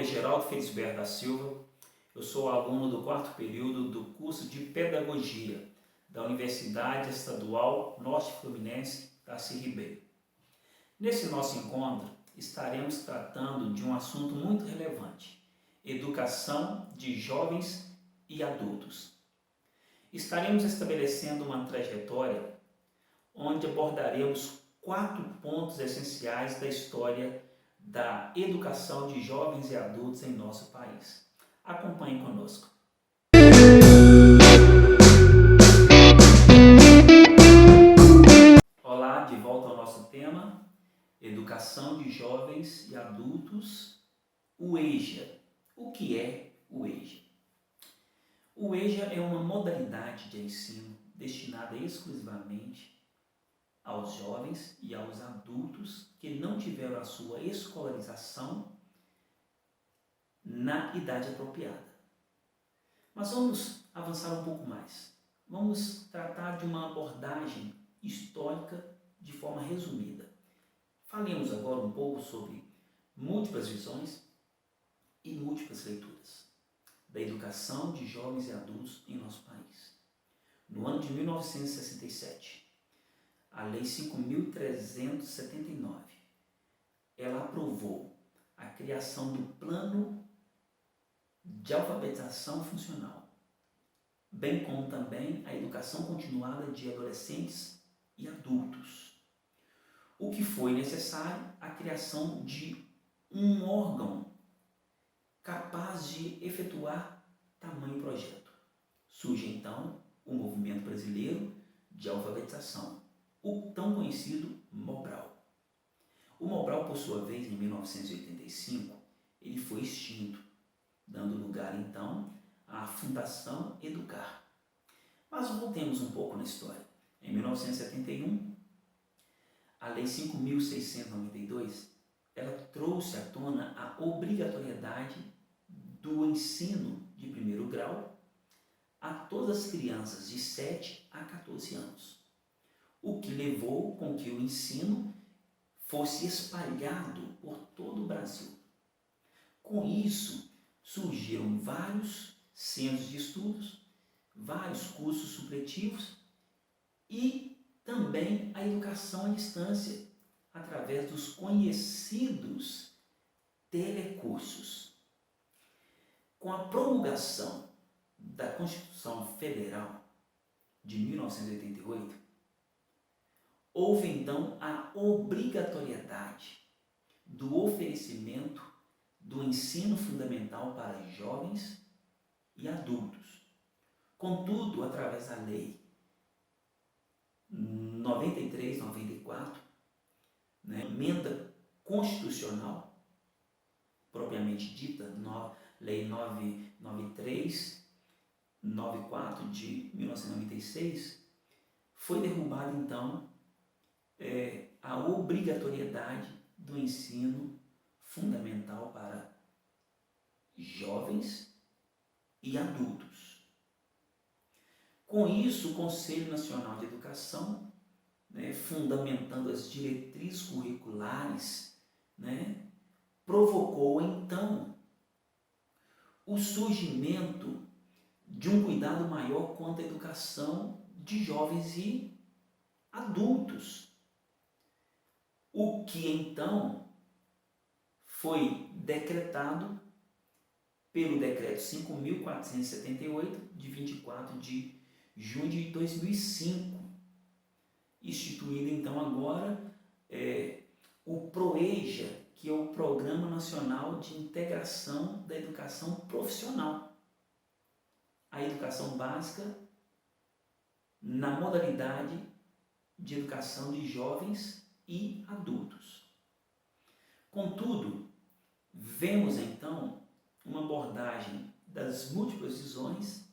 nome é Geraldo Felisberto da Silva, eu sou aluno do 4º período do curso de Pedagogia da Universidade Estadual Norte Fluminense, Darcy Ribeiro. Nesse nosso encontro, estaremos tratando de um assunto muito relevante: educação de jovens e adultos. Estaremos estabelecendo uma trajetória onde abordaremos 4 pontos essenciais da história da educação de jovens e adultos em nosso país. Acompanhe conosco. Olá, de volta ao nosso tema, educação de jovens e adultos, o EJA. O que é o EJA? O EJA é uma modalidade de ensino destinada exclusivamente aos jovens e aos adultos que não tiveram a sua escolarização na idade apropriada. Mas vamos avançar um pouco mais. Vamos tratar de uma abordagem histórica de forma resumida. Falemos agora um pouco sobre múltiplas visões e múltiplas leituras da educação de jovens e adultos em nosso país. No ano de 1967, a Lei 5.379, ela aprovou a criação do Plano de Alfabetização Funcional, bem como também a educação continuada de adolescentes e adultos. O que foi necessário? A criação de um órgão capaz de efetuar tamanho projeto. Surge então o Movimento Brasileiro de Alfabetização, o tão conhecido Mobral. O Mobral, por sua vez, em 1985, ele foi extinto, dando lugar então à Fundação Educar. Mas voltemos um pouco na história. Em 1971, a Lei 5.692, ela trouxe à tona a obrigatoriedade do ensino de primeiro grau a todas as crianças de 7 a 14 anos, o que levou com que o ensino fosse espalhado por todo o Brasil. Com isso, surgiram vários centros de estudos, vários cursos supletivos e também a educação à distância, através dos conhecidos telecursos. Com a promulgação da Constituição Federal de 1988, houve então a obrigatoriedade do oferecimento do ensino fundamental para jovens e adultos. Contudo, através da Lei 93/94, emenda constitucional, propriamente dita, Lei 993/94 de 1996, foi derrubada então a obrigatoriedade do ensino fundamental para jovens e adultos. Com isso, o Conselho Nacional de Educação, fundamentando as diretrizes curriculares, provocou então o surgimento de um cuidado maior quanto à educação de jovens e adultos. O que então foi decretado pelo Decreto 5.478, de 24 de junho de 2005, instituindo então agora o PROEJA, que é o Programa Nacional de Integração da Educação Profissional. A educação básica na modalidade de educação de jovens e adultos. Contudo, vemos então uma abordagem das múltiplas visões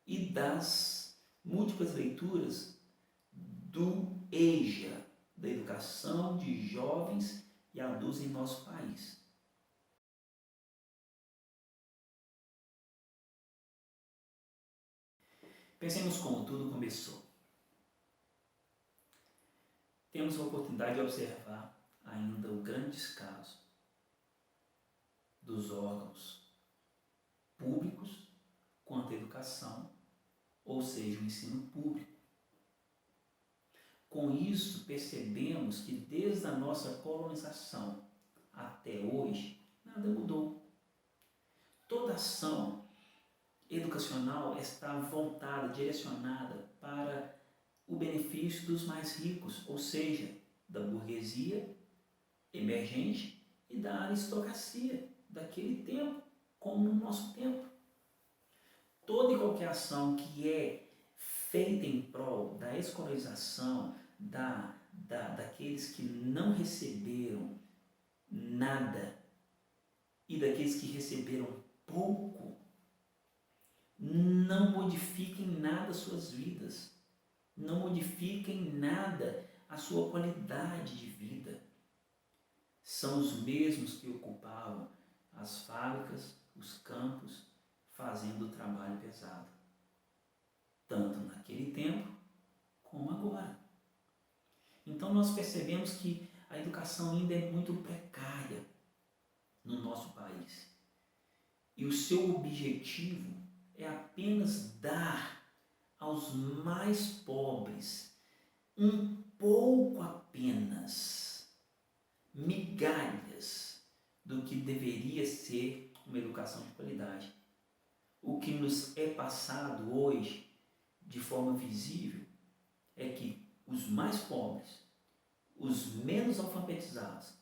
e das múltiplas leituras do EJA, da educação de jovens e adultos em nosso país. Pensemos como tudo começou. Temos a oportunidade de observar ainda o grande descaso dos órgãos públicos quanto à educação, ou seja, o ensino público. Com isso, percebemos que desde a nossa colonização até hoje, nada mudou. Toda ação educacional está voltada, direcionada para o benefício dos mais ricos, ou seja, da burguesia emergente e da aristocracia daquele tempo, como no nosso tempo. Toda e qualquer ação que é feita em prol da escolarização daqueles que não receberam nada e daqueles que receberam pouco, não modifiquem nada suas vidas, não modifiquem nada a sua qualidade de vida. São os mesmos que ocupavam as fábricas, os campos, fazendo o trabalho pesado, tanto naquele tempo como agora. Então nós percebemos que a educação ainda é muito precária no nosso país. E o seu objetivo é apenas dar aos mais pobres um pouco apenas, migalhas do que deveria ser uma educação de qualidade. O que nos é passado hoje de forma visível é que os mais pobres, os menos alfabetizados,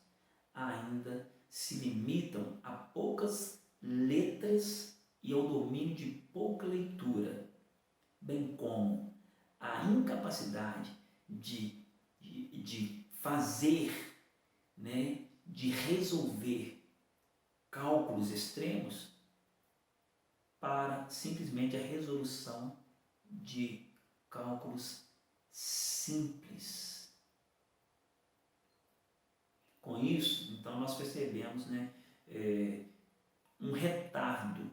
ainda se limitam a poucas letras e ao domínio de pouca leitura, bem como a incapacidade de fazer, de resolver cálculos extremos para simplesmente a resolução de cálculos simples. Com isso, então, nós percebemos um retardo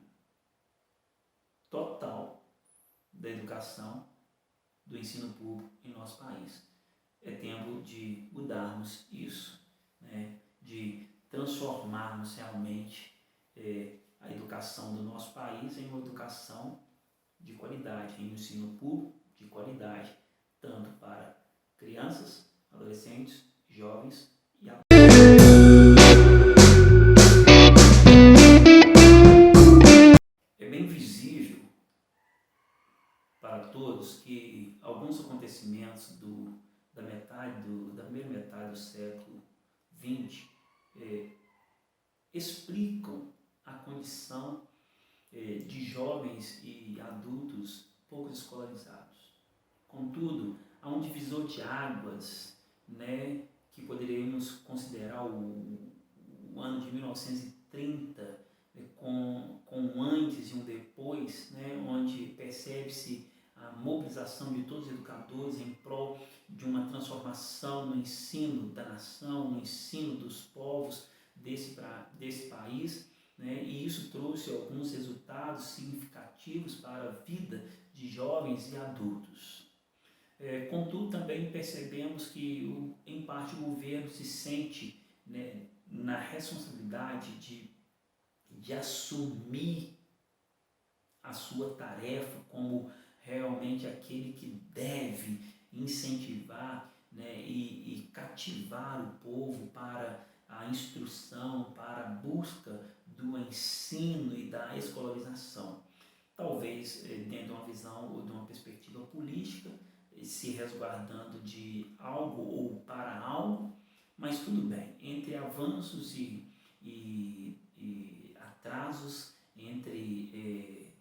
total da educação, do ensino público em nosso país. É tempo de mudarmos isso, de transformarmos realmente a educação do nosso país em uma educação de qualidade, em um ensino público de qualidade, tanto para crianças, adolescentes, jovens e adultos. É bem visível para todos que alguns acontecimentos da primeira metade do século XX explicam a condição de jovens e adultos pouco escolarizados. Contudo, há um divisor de águas, que poderíamos considerar o ano de 1930, com um antes e um depois, onde percebe-se a mobilização de todos os educadores em prol de uma transformação no ensino da nação, no ensino dos povos desse país, e isso trouxe alguns resultados significativos para a vida de jovens e adultos. Contudo, também percebemos que, em parte, o governo se sente na responsabilidade de assumir a sua tarefa como realmente aquele que deve incentivar e cativar o povo para a instrução, para a busca do ensino e da escolarização. Talvez dentro de uma visão ou de uma perspectiva política, se resguardando de algo ou para algo, mas tudo bem, entre avanços e atrasos, entre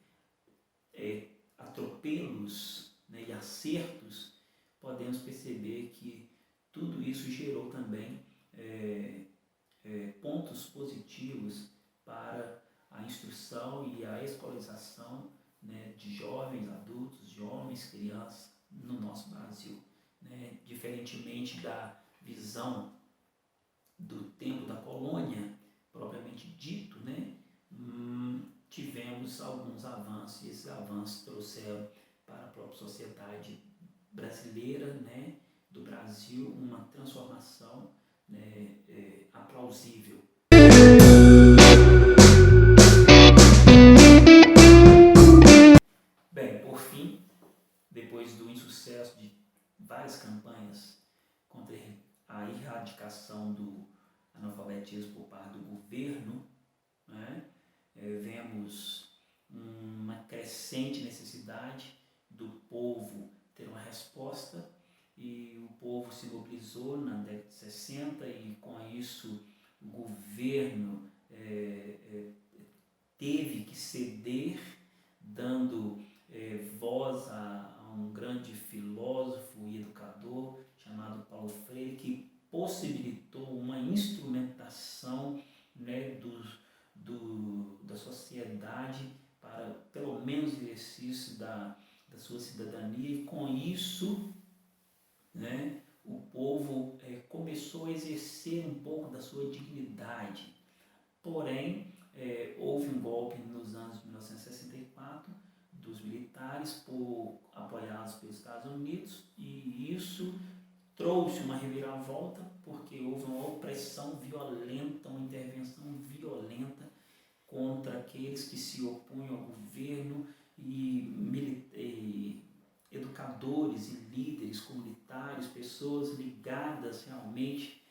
atropelos e acertos, podemos perceber que tudo isso gerou também pontos positivos para a instrução e a escolarização de jovens, adultos, de homens, crianças no nosso Brasil. Diferentemente da visão do tempo da colônia, propriamente dito, tivemos alguns avanços, e esses avanços trouxeram para a própria sociedade brasileira, do Brasil, uma transformação aplausível. depois do insucesso de várias campanhas contra a erradicação do analfabetismo por parte do governo, né, vemos uma crescente necessidade do povo ter uma resposta, e o povo se mobilizou na década de 60 e com isso o governo teve que ceder, dando voz a um grande filósofo e educador chamado Paulo Freire, que possibilitou uma instrumentação, né, da sociedade para pelo menos o exercício da sua cidadania, e com isso, né, o povo começou a exercer um pouco da sua dignidade. Porém, houve um golpe nos anos de 1964 dos militares, apoiados pelos Estados Unidos, e isso trouxe uma reviravolta, porque houve uma opressão violenta, uma intervenção violenta contra aqueles que se opunham ao governo, e educadores e líderes comunitários, pessoas ligadas realmente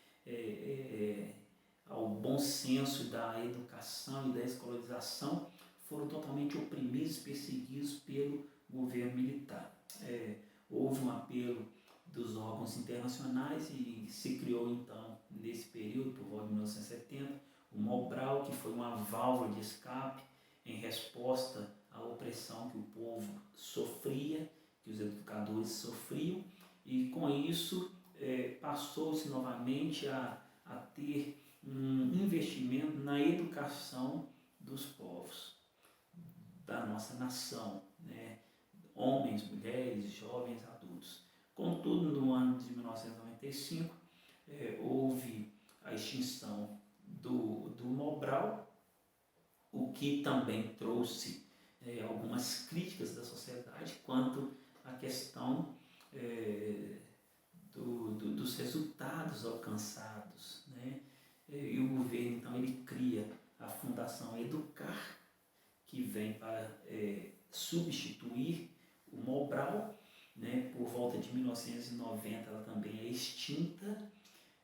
ao bom senso da educação e da escolarização, foram totalmente oprimidos, perseguidos pelo governo militar. Houve um apelo dos órgãos internacionais e se criou então, nesse período, por volta de 1970, o Mobral, que foi uma válvula de escape em resposta à opressão que o povo sofria, que os educadores sofriam, e com isso passou-se novamente a ter um investimento na educação dos povos, da nossa nação, né? Homens, mulheres, jovens, adultos. Contudo, no ano de 1995, houve a extinção do Mobral, o que também trouxe algumas críticas da sociedade quanto à questão dos resultados alcançados, né? E o governo, então, ele cria a Fundação Educar, que vem para substituir o Mobral, né? Por volta de 1990 ela também é extinta,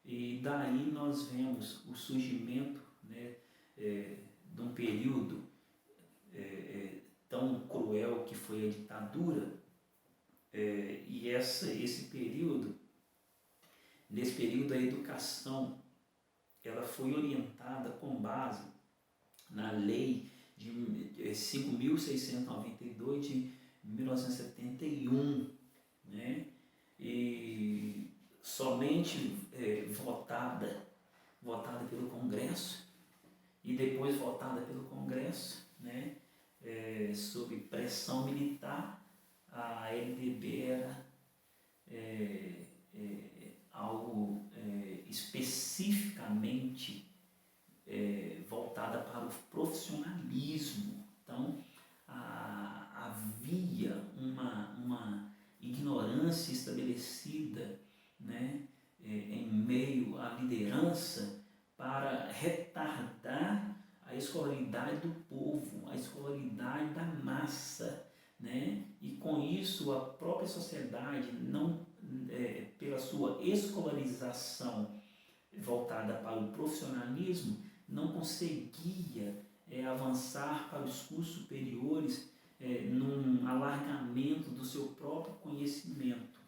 e daí nós vemos o surgimento, né, de um período tão cruel que foi a ditadura, e esse período, nesse período a educação ela foi orientada com base na lei de 5.692 de 1971, né? E somente votada pelo Congresso, e depois votada pelo Congresso, né? Sob pressão militar, a LDB era algo especificamente voltada para o profissionalismo. Então, havia uma ignorância estabelecida, né, em meio à liderança para retardar a escolaridade do povo, a escolaridade da massa, né? E com isso a própria sociedade, não pela sua escolarização voltada para o profissionalismo, não conseguia avançar para os cursos superiores num alargamento do seu próprio conhecimento,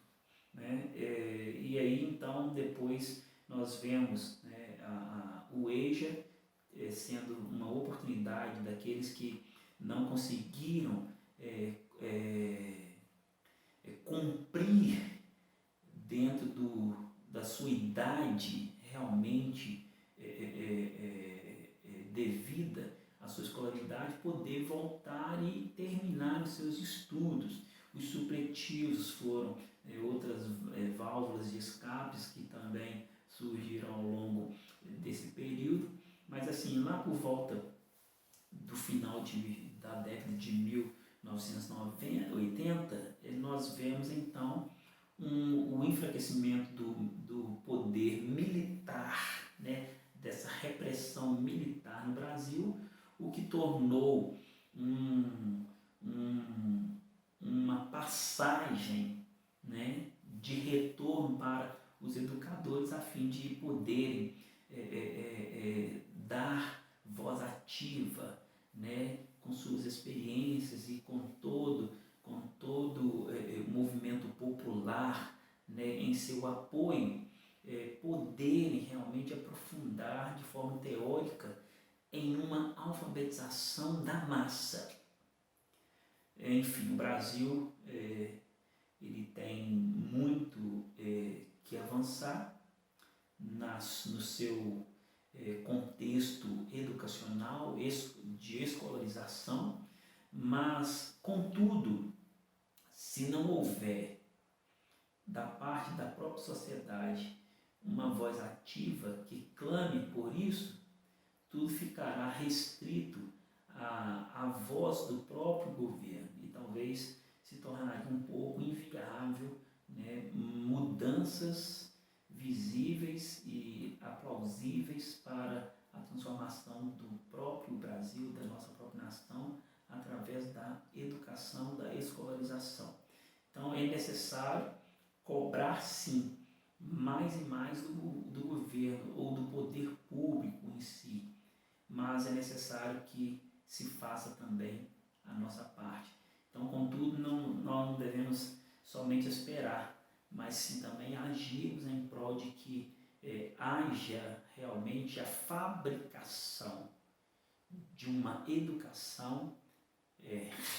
né? E aí então depois nós vemos, né, o EJA sendo uma oportunidade daqueles que não conseguiram cumprir dentro da sua idade realmente devida à sua escolaridade, poder voltar e terminar os seus estudos. Os supletivos foram outras válvulas de escapes que também surgiram ao longo desse período, mas assim, lá por volta do final da década de 1980, nós vemos então o enfraquecimento do poder militar, né, dessa repressão militar no Brasil, o que tornou uma passagem os educadores a fim de poderem dar voz ativa, né, com suas experiências e com todo o movimento popular, né, em seu apoio, poderem realmente aprofundar de forma teórica em uma alfabetização da massa. Enfim, o Brasil ele tem muito que avançar no seu contexto educacional, de escolarização, mas, contudo, se não houver da parte da própria sociedade uma voz ativa que clame por isso, tudo ficará restrito à voz do próprio governo e talvez se tornaria um pouco inviável, né, mudanças visíveis e aplausíveis para a transformação do próprio Brasil, da nossa própria nação, através da educação, da escolarização. Então é necessário cobrar sim mais e mais do governo ou do poder público em si, mas é necessário que se faça também a nossa parte. Então, contudo, nós não devemos somente esperar, mas sim também agirmos em prol de que haja realmente a fabricação de uma educação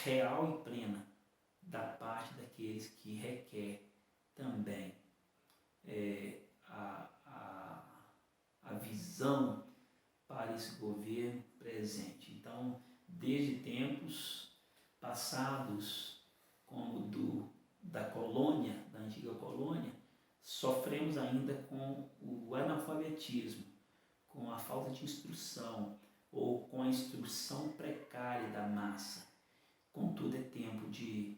real e plena da parte daqueles que requer também a visão para esse governo presente. Então, desde tempos passados, como da colônia, da antiga colônia, sofremos ainda com o analfabetismo, com a falta de instrução ou com a instrução precária da massa. Contudo, é tempo de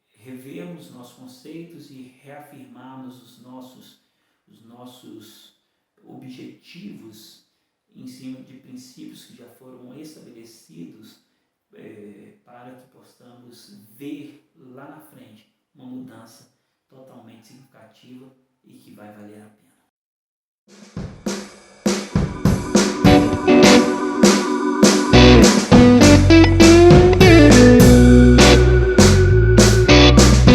revermos nossos conceitos e reafirmarmos os nossos objetivos em cima de princípios que já foram estabelecidos para que possamos ver lá na frente uma mudança totalmente significativa e que vai valer a pena.